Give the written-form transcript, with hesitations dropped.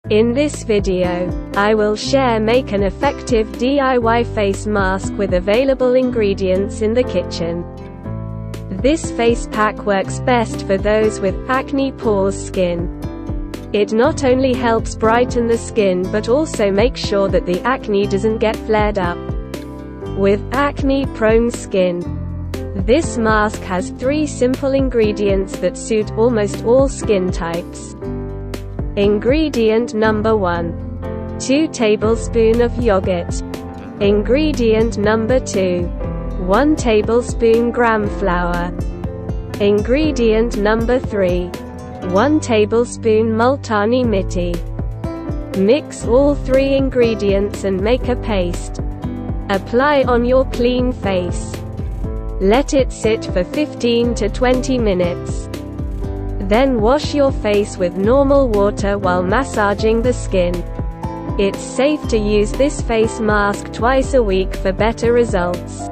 In this video, I will make an effective DIY face mask with available ingredients in the kitchen. This face pack works best for those with acne pores skin. It not only helps brighten the skin but also makes sure that the acne doesn't get flared up. With acne-prone skin, this mask has 3 simple ingredients that suit almost all skin types. Ingredient number 1. 2 tablespoons of yogurt. Ingredient number 2. 1 tablespoon gram flour. Ingredient number 3. 1 tablespoon multani mitti. Mix all 3 ingredients and make a paste. Apply on your clean face. Let it sit for 15 to 20 minutes. Then wash your face with normal water while massaging the skin. It's safe to use this face mask twice a week for better results.